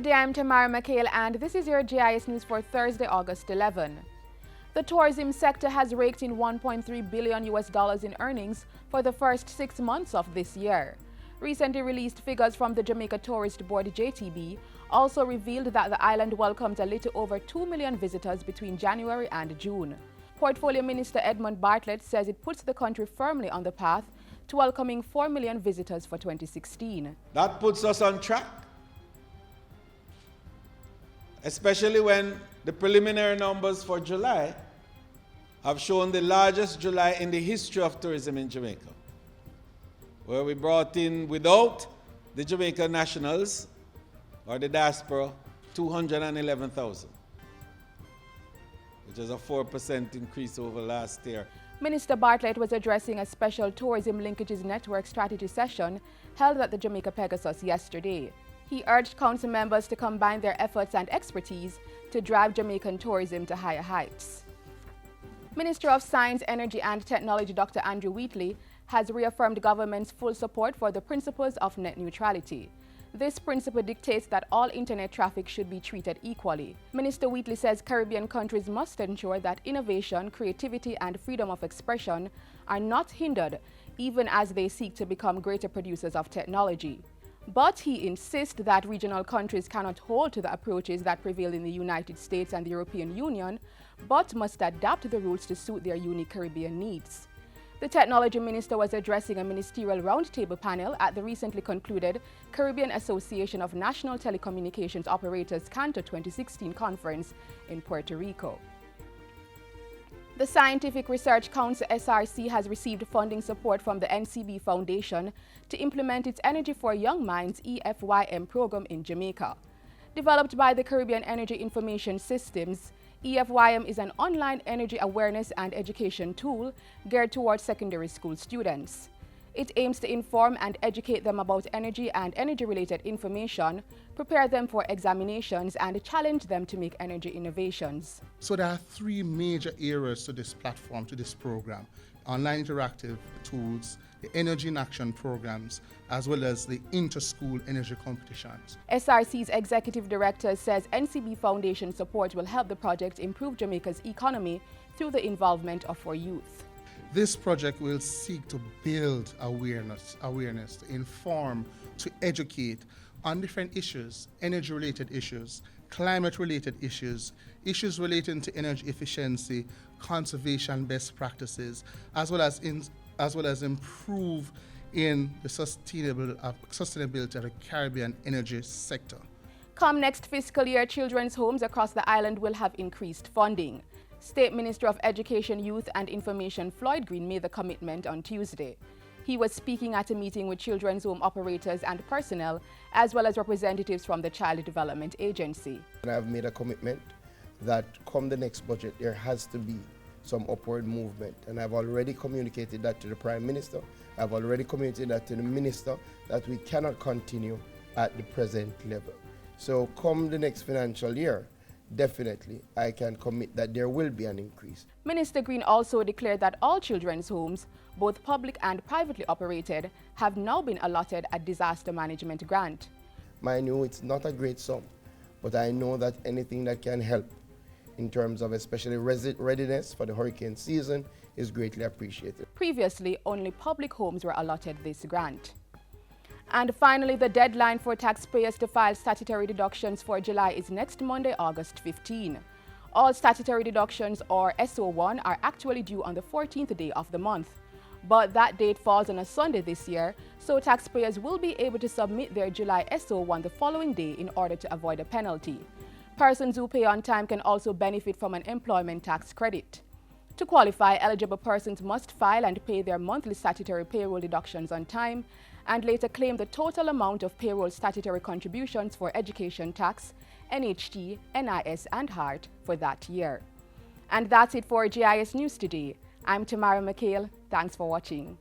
Good day, I'm Tamara McHale, and this is your JIS news for Thursday, August 11. The tourism sector has raked in $1.3 billion in earnings for the first 6 months of this year. Recently released figures from the Jamaica Tourist Board (JTB) also revealed that the island welcomed a little over 2 million visitors between January and June. Portfolio Minister Edmund Bartlett says it puts the country firmly on the path to welcoming 4 million visitors for 2016. That puts us on track, especially when the preliminary numbers for July have shown the largest July in the history of tourism in Jamaica, where we brought in, without the Jamaica nationals or the diaspora, 211,000, which is a 4% increase over last year. Minister Bartlett was addressing a special Tourism Linkages Network strategy session held at the Jamaica Pegasus yesterday. He urged council members to combine their efforts and expertise to drive Jamaican tourism to higher heights. Minister of Science, Energy and Technology Dr. Andrew Wheatley has reaffirmed government's full support for the principles of net neutrality. This principle dictates that all internet traffic should be treated equally. Minister Wheatley says Caribbean countries must ensure that innovation, creativity and freedom of expression are not hindered even as they seek to become greater producers of technology. But he insists that regional countries cannot hold to the approaches that prevail in the United States and the European Union, but must adapt the rules to suit their unique Caribbean needs. The Technology Minister was addressing a ministerial roundtable panel at the recently concluded Caribbean Association of National Telecommunications Operators Canto 2016 conference in Puerto Rico. The Scientific Research Council (SRC) has received funding support from the NCB Foundation to implement its Energy for Young Minds (EFYM) program in Jamaica. Developed by the Caribbean Energy Information Systems, EFYM is an online energy awareness and education tool geared towards secondary school students. It aims to inform and educate them about energy and energy-related information, prepare them for examinations, and challenge them to make energy innovations. So there are 3 major areas to this platform, to this program: online interactive tools, the Energy in Action programs, as well as the inter-school energy competitions. SRC's executive director says NCB Foundation support will help the project improve Jamaica's economy through the involvement of our youth. This project will seek to build awareness, to inform, to educate on different issues: energy-related issues, climate-related issues, issues relating to energy efficiency, conservation best practices, as well as improve in the sustainability of the Caribbean energy sector. Come next fiscal year, children's homes across the island will have increased funding. State Minister of Education, Youth and Information Floyd Green made the commitment on Tuesday. He was speaking at a meeting with children's home operators and personnel, as well as representatives from the Child Development Agency. And I've made a commitment that come the next budget, there has to be some upward movement. And I've already communicated that to the Prime Minister. I've already communicated that to the Minister, that we cannot continue at the present level. So come the next financial year, definitely I can commit that there will be an increase. Minister Green also declared that all children's homes, both public and privately operated, have now been allotted a disaster management grant. Mind you, it's not a great sum, but I know that anything that can help in terms of especially readiness for the hurricane season is greatly appreciated. Previously, only public homes were allotted this grant. And finally, the deadline for taxpayers to file statutory deductions for July is next Monday, August 15. All statutory deductions, or SO1, are actually due on the 14th day of the month. But that date falls on a Sunday this year, so taxpayers will be able to submit their July SO1 the following day in order to avoid a penalty. Persons who pay on time can also benefit from an employment tax credit. To qualify, eligible persons must file and pay their monthly statutory payroll deductions on time and later claim the total amount of payroll statutory contributions for education tax, NHT, NIS and HART for that year. And that's it for JIS News today. I'm Tamara McHale. Thanks for watching.